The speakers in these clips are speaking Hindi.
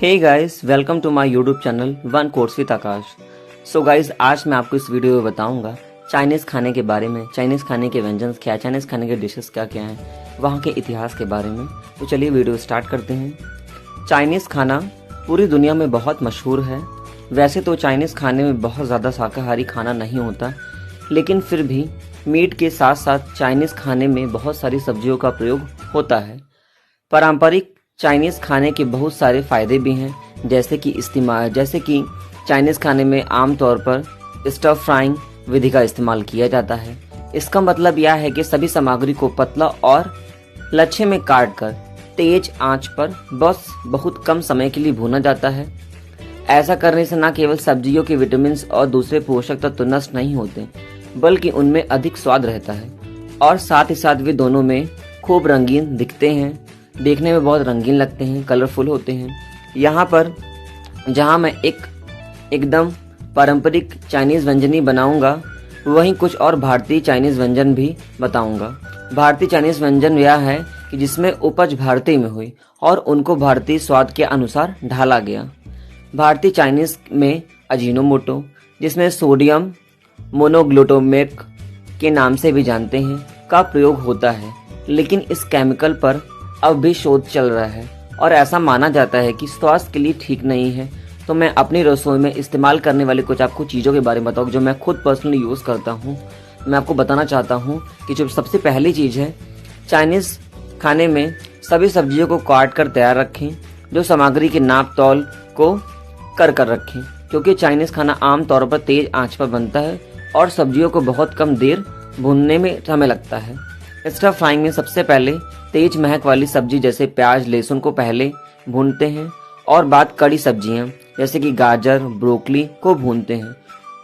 Hey guys, welcome to my YouTube channel one course with Aakash. So guys, आज मैं आपको इस वीडियो में बताऊंगा चाइनीज़ खाने के बारे में। चाइनीज़ खाने के व्यंजन क्या है, चाइनीज़ खाने के डिशेस क्या क्या हैं, वहाँ के इतिहास के बारे में। तो चलिए वीडियो स्टार्ट करते हैं। चाइनीज़ खाना पूरी दुनिया में बहुत मशहूर है। वैसे तो चाइनीज़ खाने में बहुत ज़्यादा शाकाहारी खाना नहीं होता, लेकिन फिर भी मीट के साथ साथ चाइनीज़ खाने में बहुत सारी सब्जियों का प्रयोग होता है। पारंपरिक चाइनीज़ खाने के बहुत सारे फ़ायदे भी हैं, जैसे कि चाइनीज़ खाने में आमतौर पर स्टर फ्राइंग विधि का इस्तेमाल किया जाता है। इसका मतलब यह है कि सभी सामग्री को पतला और लच्छे में काटकर तेज आंच पर बस बहुत कम समय के लिए भूना जाता है। ऐसा करने से न केवल सब्जियों के विटामिन और दूसरे पोषक तत्व नष्ट नहीं होते, बल्कि उनमें अधिक स्वाद रहता है और साथ ही साथ वे दोनों में खूब रंगीन दिखते हैं, देखने में बहुत रंगीन लगते हैं, कलरफुल होते हैं। यहाँ पर जहाँ मैं एकदम पारंपरिक चाइनीज़ व्यंजन बनाऊंगा, वहीं कुछ और भारतीय चाइनीज़ व्यंजन भी बताऊंगा। भारतीय चाइनीज़ व्यंजन यह है कि जिसमें उपज भारतीय में हुई और उनको भारतीय स्वाद के अनुसार ढाला गया। भारतीय चाइनीज़ में अजीनोमोटो, जिसमें सोडियम मोनोग्लूटामेट के नाम से भी जानते हैं, का प्रयोग होता है, लेकिन इस केमिकल पर अब भी शोध चल रहा है और ऐसा माना जाता है कि स्वास्थ्य के लिए ठीक नहीं है। तो मैं अपनी रसोई में इस्तेमाल करने वाली कुछ आपको चीज़ों के बारे में बताऊँ जो मैं खुद पर्सनली यूज़ करता हूँ। मैं आपको बताना चाहता हूँ कि जो सबसे पहली चीज़ है, चाइनीज़ खाने में सभी सब्जियों को काट कर तैयार रखें। जो सामग्री के नाप तौल को कर रखें, क्योंकि चाइनीज़ खाना आमतौर पर तेज आंच पर बनता है और सब्जियों को बहुत कम देर भूनने में समय लगता है। स्टर फ्राइंग में सबसे पहले तेज महक वाली सब्जी जैसे प्याज लहसुन को पहले भूनते हैं और बाद कड़ी सब्जियां जैसे कि गाजर ब्रोकली को भूनते हैं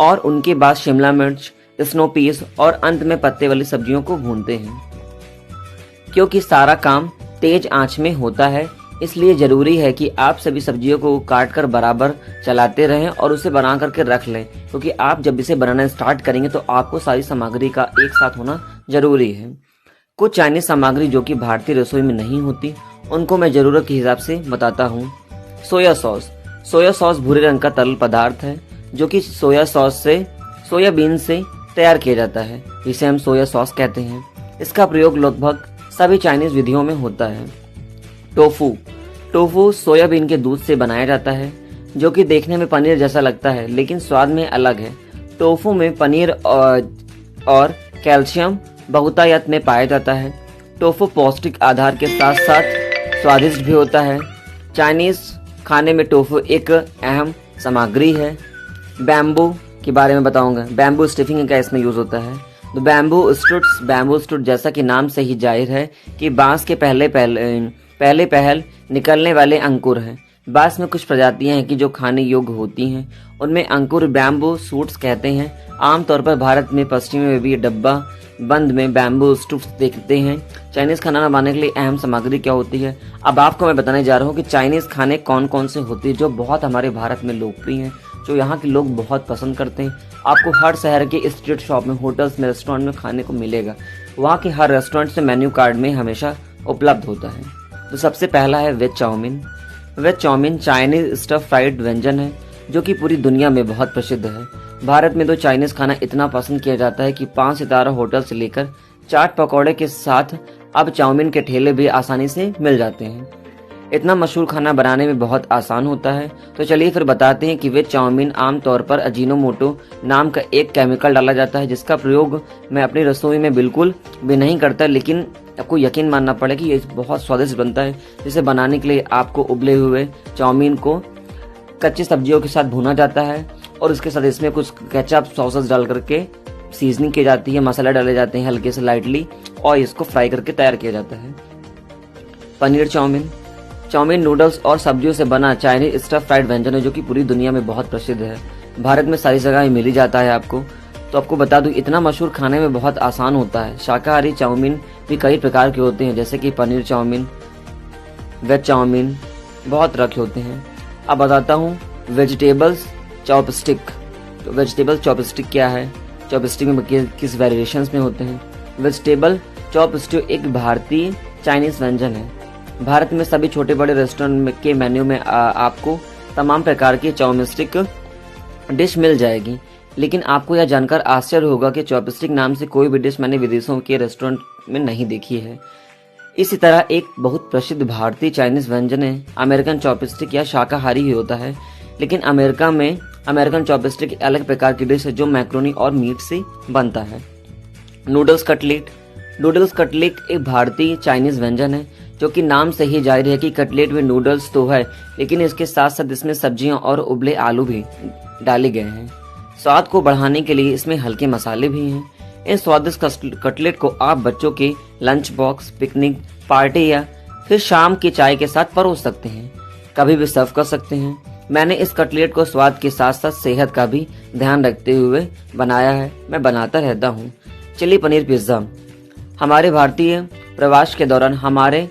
और उनके बाद शिमला मिर्च स्नो पीस और अंत में पत्ते वाली सब्जियों को भूनते हैं। क्योंकि सारा काम तेज आंच में होता है, इसलिए जरूरी है कि आप सभी सब्जियों को काट कर बराबर चलाते रहें और उसे बना करके रख लें, क्योंकि आप जब इसे बनाना स्टार्ट करेंगे तो आपको सारी सामग्री का एक साथ होना जरूरी है। कुछ चाइनीज सामग्री जो कि भारतीय रसोई में नहीं होती, उनको मैं जरूरत के हिसाब से बताता हूँ। सोया सॉस भूरे रंग का तरल पदार्थ है जो कि सोयाबीन से तैयार किया जाता है, जिसे हम सोया सॉस कहते हैं। इसका प्रयोग लगभग सभी चाइनीज विधियों में होता है। टोफू सोयाबीन के दूध से बनाया जाता है, जो कि देखने में पनीर जैसा लगता है लेकिन स्वाद में अलग है। टोफू में पनीर और कैल्शियम बहुतायत में पाया जाता है। टोफू पौष्टिक आधार के साथ साथ स्वादिष्ट भी होता है। चाइनीज खाने में टोफू एक अहम सामग्री है। बैम्बू के बारे में बताऊंगा। बैम्बू स्टफिंग का इसमें यूज होता है। तो बैम्बू स्टूट जैसा कि नाम से ही जाहिर है कि बांस के पहले पहल निकलने वाले अंकुर हैं। बांस में कुछ प्रजातियां हैं कि जो खाने योग्य होती हैं, उनमें अंकुर बैम्बू शूट्स कहते हैं। आमतौर पर भारत में पश्चिमी में भी डब्बा बंद में बैम्बू स्टूट्स देखते हैं। चाइनीज खाना बनाने के लिए अहम सामग्री क्या होती है, अब आपको मैं बताने जा रहा हूँ कि चाइनीज खाने कौन कौन से होते हैं जो बहुत हमारे भारत में लोकप्रिय हैं, जो यहाँ के लोग बहुत पसंद करते हैं। आपको हर शहर के स्ट्रीट शॉप में, होटल्स में, रेस्टोरेंट में खाने को मिलेगा। वहाँ के हर रेस्टोरेंट से मेन्यू कार्ड में हमेशा उपलब्ध होता है। तो सबसे पहला है veg chowmein. Veg chowmein Chinese stir fried व्यंजन है जो कि पूरी दुनिया में बहुत प्रसिद्ध है। भारत में तो चाइनीज खाना इतना पसंद किया जाता है कि 5 सितारा होटल से लेकर चाट पकौड़े के साथ अब चाउमीन के ठेले भी आसानी से मिल जाते हैं। इतना मशहूर खाना बनाने में बहुत आसान होता है। तो चलिए फिर बताते हैं कि वेज चाउमीन आमतौर पर अजीनोमोटो नाम का एक केमिकल डाला जाता है, जिसका प्रयोग मैं अपनी रसोई में बिल्कुल भी नहीं करता, लेकिन आपको यकीन मानना पड़ेगा कि ये बहुत स्वादिष्ट बनता है। जिसे बनाने के लिए आपको उबले हुए चाउमीन को कच्ची सब्जियों के साथ भुना जाता है और उसके साथ इसमें कुछ केचप सॉसेस डाल करके सीजनिंग की जाती है, मसाला डाले जाते हैं हल्के से लाइटली और इसको फ्राई करके तैयार किया जाता है। पनीर चाउमीन नूडल्स और सब्जियों से बना चाइनीज स्टर फ्राइड व्यंजन है जो कि पूरी दुनिया में बहुत प्रसिद्ध है। भारत में सारी जगह मिल ही जाता है आपको। तो आपको बता दूं, इतना मशहूर खाने में बहुत आसान होता है। शाकाहारी चाउमीन भी कई प्रकार के होते हैं, जैसे कि पनीर चाउमीन, वेज चाउमीन, बहुत तरह के होते हैं। अब बताता हूँ वेजिटेबल्स चॉपस्टिक। तो वेजिटेबल चॉपस्टिक क्या है, चॉपस्टिक में किस वेरिएशंस में होते हैं। वेजिटेबल चॉपस्टिक एक भारतीय चाइनीज व्यंजन है। भारत में सभी छोटे बड़े रेस्टोरेंट के मेन्यू में आपको तमाम प्रकार की चॉपस्टिक डिश मिल जाएगी, लेकिन आपको यह जानकर आश्चर्य होगा कि चॉपस्टिक नाम से कोई भी डिश मैंने विदेशों के रेस्टोरेंट में नहीं देखी है। इसी तरह एक बहुत प्रसिद्ध भारतीय चाइनीज व्यंजन है अमेरिकन चॉपस्टिक या शाकाहारी ही होता है, लेकिन अमेरिका में अमेरिकन चॉपस्टिक एक अलग प्रकार की डिश है जो मैक्रोनी और मीट से बनता है। Noodles cutlet. नूडल्स कटलेट एक भारतीय चाइनीज व्यंजन है जो कि नाम से ही जाहिर है कि कटलेट में नूडल्स तो है, लेकिन इसके साथ साथ इसमें सब्जियां और उबले आलू भी डाले गए हैं। स्वाद को बढ़ाने के लिए इसमें हल्के मसाले भी हैं। इन स्वादिष्ट कटलेट को आप बच्चों के लंच बॉक्स, पिकनिक, पार्टी या फिर शाम की चाय के साथ परोस सकते हैं, कभी भी सर्व कर सकते हैं। मैंने इस कटलेट को स्वाद के साथ साथ सेहत का भी ध्यान रखते हुए बनाया है, मैं बनाता रहता हूँ। Chilli paneer pizza. हमारे भारतीय प्रवास के दौरान हमारे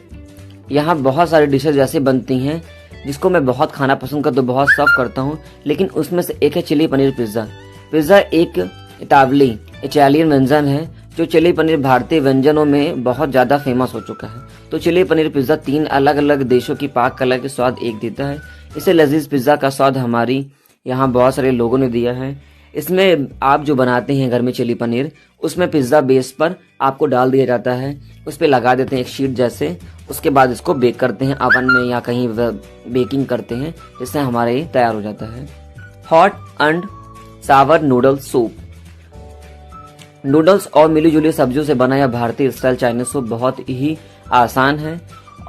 यहाँ बहुत सारी डिशेज ऐसी बनती हैं जिसको मैं बहुत खाना पसंद करता हूँ, बहुत सर्व करता हूँ, लेकिन उसमें से एक है चिली पनीर पिज्जा। पिज्जा एक इटालियन व्यंजन है जो चिली पनीर भारतीय व्यंजनों में बहुत ज्यादा फेमस हो चुका है। तो चिली पनीर पिज्जा 3 अलग अलग देशों की पाक कला के स्वाद एक देता है। इसे लजीज पिज्जा का स्वाद हमारी यहाँ बहुत सारे लोगों ने दिया है। इसमें आप जो बनाते हैं घर में चिली पनीर, उसमें पिज्जा बेस पर आपको डाल दिया जाता है, उस पर लगा देते हैं एक शीट जैसे, उसके बाद इसको बेक करते हैं ओवन में या कहीं बेकिंग करते हैं, जिससे हमारे ये तैयार हो जाता है। Hot and Sawar noodle soup. Noodles और मिली जुली सब्जियों से बना यह भारतीय स्टाइल चाइनीज सूप बहुत ही आसान है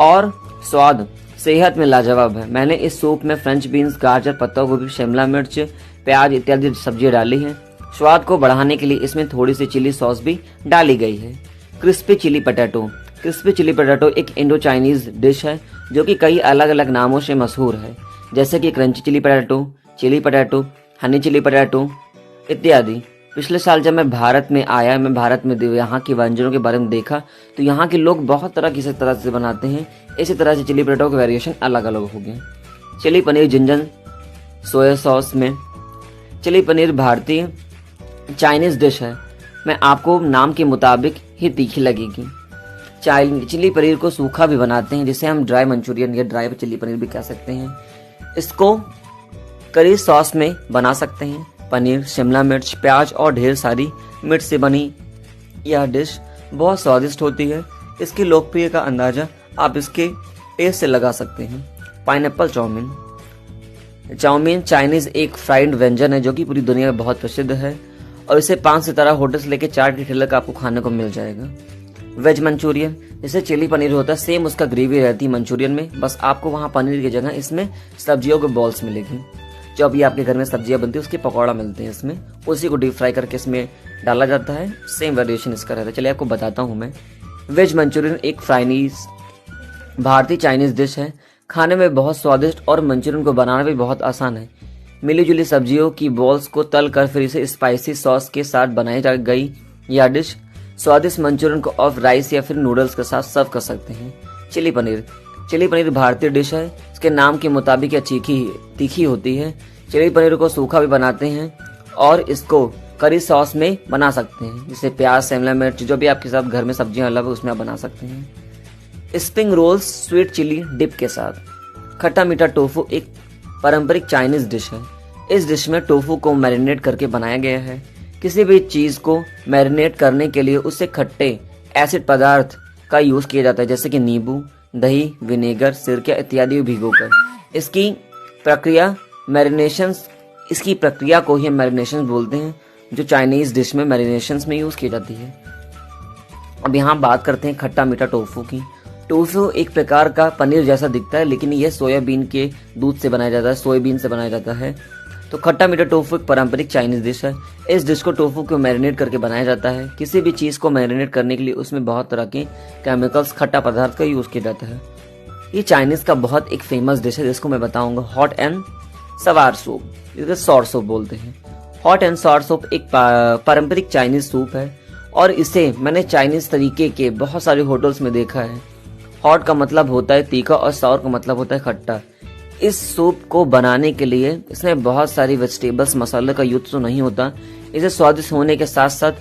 और स्वाद सेहत में लाजवाब है। मैंने इस सूप में फ्रेंच बीन्स, गाजर, पत्ता गोभी, शिमला मिर्च, प्याज इत्यादि सब्जियां डाली हैं। स्वाद को बढ़ाने के लिए इसमें थोड़ी सी चिली सॉस भी डाली गई है। Crispy chilli potato. Crispy chilli potato एक इंडो चाइनीज डिश है जो कि कई अलग अलग नामों से मशहूर है, जैसे कि crunchy chilli potato, honey chilli potato इत्यादि। पिछले साल जब मैं भारत में आया, मैं भारत में यहाँ के व्यंजनों के बारे में देखा तो यहाँ के लोग बहुत तरह से बनाते हैं। इसी तरह से चिली पोटैटो के वेरिएशन अलग अलग हो गए। Chilli paneer ginger soya sauce में। चिली पनीर भारतीय चाइनीज डिश है, मैं आपको नाम के मुताबिक ही तीखी लगेगी। चिली पनीर को सूखा भी बनाते हैं, जिसे हम ड्राई मंचूरियन या ड्राई चिली पनीर भी कह सकते हैं। इसको करी सॉस में बना सकते हैं। पनीर, शिमला मिर्च, प्याज और ढेर सारी मिर्च से बनी यह डिश बहुत स्वादिष्ट होती है। इसकी लोकप्रियता का अंदाजा आप इसके टेस्ट से लगा सकते हैं। Pineapple chowmein. चाउमीन चाइनीज एक फ्राइड व्यंजन है जो कि पूरी दुनिया में बहुत प्रसिद्ध है और इसे 5 सितारा होटल से लेकर चाट के ठेले का आपको खाने को मिल जाएगा। वेज मंचूरियन, जैसे चिली पनीर होता है सेम उसका ग्रेवी रहती है मंचूरियन में, बस आपको वहाँ पनीर की जगह इसमें सब्जियों के बॉल्स मिलेगी। जो अभी आपके घर में सब्जियां बनती है उसके पकौड़ा मिलते हैं इसमें, उसी को डीप फ्राई करके इसमें डाला जाता है। सेम वेरिएशन इसका रहता है। चलिए आपको बताता हूँ मैं। वेज मंचूरियन एक भारतीय चाइनीज डिश है, खाने में बहुत स्वादिष्ट और मंचूरियन को बनाना भी बहुत आसान है। मिली जुली सब्जियों की बॉल्स को तल कर फिर इसे स्पाइसी सॉस के साथ बनाई जा गई यह डिश स्वादिष्ट मंचूरियन को ऑफ राइस या फिर नूडल्स के साथ सर्व कर सकते हैं। चिली पनीर। चिली पनीर भारतीय डिश है, इसके नाम के मुताबिक यह तीखी होती है। चिली पनीर को सूखा भी बनाते हैं और इसको करी सॉस में बना सकते हैं, जिसे प्याज, शिमला मिर्च, जो भी आपके साथ घर में सब्जियां अलग है उसमें आप बना सकते हैं। Spring rolls sweet chilli dip के साथ। खट्टा मीठा टोफू एक पारंपरिक चाइनीज डिश है। इस डिश में टोफू को मैरिनेट करके बनाया गया है। किसी भी चीज को मैरिनेट करने के लिए उससे खट्टे एसिड पदार्थ का यूज किया जाता है, जैसे कि नींबू, दही, विनेगर, सिरका इत्यादि भिगोकर। इसकी प्रक्रिया को ही मैरिनेशन बोलते हैं, जो चाइनीज डिश में मैरिनेशन में यूज की जाती है। अब यहाँ बात करते हैं खट्टा मीठा टोफू की। टोफू एक प्रकार का पनीर जैसा दिखता है, लेकिन यह सोयाबीन के दूध से बनाया जाता है, सोयाबीन से बनाया जाता है। तो खट्टा मीठा टोफू एक पारंपरिक चाइनीज डिश है। इस डिश को टोफू को मैरिनेट करके बनाया जाता है। किसी भी चीज को मैरिनेट करने के लिए उसमें बहुत तरह के केमिकल्स, खट्टा पदार्थ का यूज किया जाता है। ये चाइनीज का बहुत एक फेमस डिश है जिसको मैं बताऊंगा, हॉट एंड सवार सूप, जिसे सॉर सूप बोलते हैं। हॉट एंड सॉर सूप एक पारंपरिक चाइनीज सूप है और इसे मैंने चाइनीज तरीके के बहुत सारे होटल्स में देखा है। हॉट का मतलब होता है तीखा और सॉर का मतलब होता है खट्टा। इस सूप को बनाने के लिए इसमें बहुत सारी वेजिटेबल्स, मसाले का यूज तो नहीं होता। इसे स्वादिष्ट होने के साथ साथ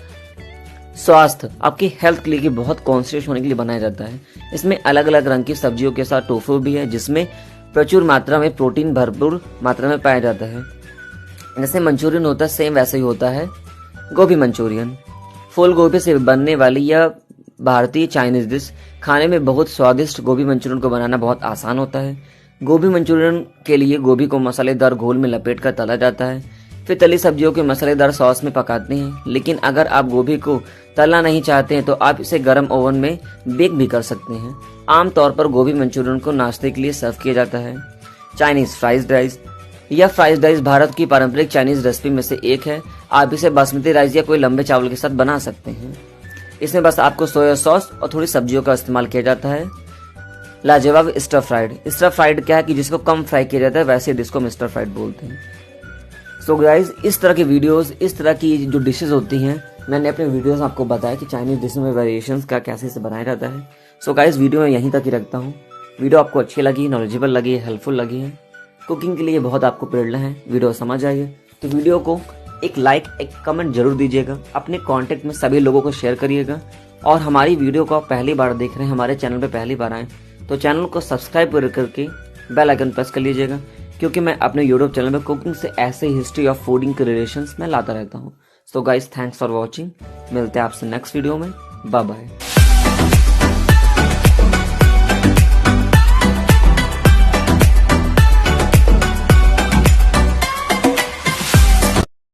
स्वास्थ्य आपकी हेल्थ के लिए बहुत कॉन्शियस होने के लिए बनाया जाता है। इसमें अलग अलग रंग की सब्जियों के साथ टोफू भी है, जिसमें प्रचुर मात्रा में प्रोटीन भरपूर मात्रा में पाया जाता है। जैसे मंचूरियन होता है, सेम वैसे ही होता है गोभी मंचूरियन। फूल गोभी से बनने वाली यह भारतीय चाइनीज डिश खाने में बहुत स्वादिष्ट। गोभी मंचूरियन को बनाना बहुत आसान होता है। गोभी मंचूरियन के लिए गोभी को मसालेदार घोल में लपेट कर तला जाता है, फिर तली सब्जियों के मसालेदार सॉस में पकाते हैं। लेकिन अगर आप गोभी को तलना नहीं चाहते हैं तो आप इसे गर्म ओवन में बेक भी कर सकते हैं। आमतौर पर गोभी मंचूरियन को नाश्ते के लिए सर्व किया जाता है। चाइनीज फ्राइड राइस, यह फ्राइड राइस भारत की पारंपरिक चाइनीज रेसिपी में से एक है। आप इसे बासमती राइस या कोई लंबे चावल के साथ बना सकते हैं। इसमें बस आपको सोया सॉस और थोड़ी सब्जियों का इस्तेमाल किया जाता है। लाजवाब स्टर फ्राइड। स्टर फ्राइड क्या है कि जिसको कम फ्राई किया जाता है, वैसे डिश को हम स्टर फ्राइड बोलते हैं। सो गाइस, इस तरह की वीडियोस, इस तरह की जो डिशेज होती हैं, मैंने अपने वीडियोस आपको बताया कि चाइनीज डिश में वेरिएशंस का कैसे से बनाया जाता है। सो गाइस, वीडियो मैं यहीं तक ही रखता हूँ। वीडियो आपको अच्छी लगी, नॉलेजेबल लगी, हेल्पफुल लगी है, कुकिंग के लिए बहुत आपको प्रेरणा है, वीडियो समझ आई है तो वीडियो को एक लाइक, एक कमेंट जरूर दीजिएगा। अपने कॉन्टेक्ट में सभी लोगों को शेयर करिएगा। और हमारी वीडियो को आप पहली बार देख रहे हैं, हमारे चैनल पे पहली बार आए तो चैनल को सब्सक्राइब करके बेल आइकन प्रेस कर लीजिएगा, क्योंकि मैं अपने यूट्यूब चैनल में कुकिंग से ऐसे हिस्ट्री ऑफ फूडिंग के रिलेशंस में लाता रहता हूँ। So guys, thanks for watching. मिलते हैं आपसे नेक्स्ट वीडियो में। Bye bye.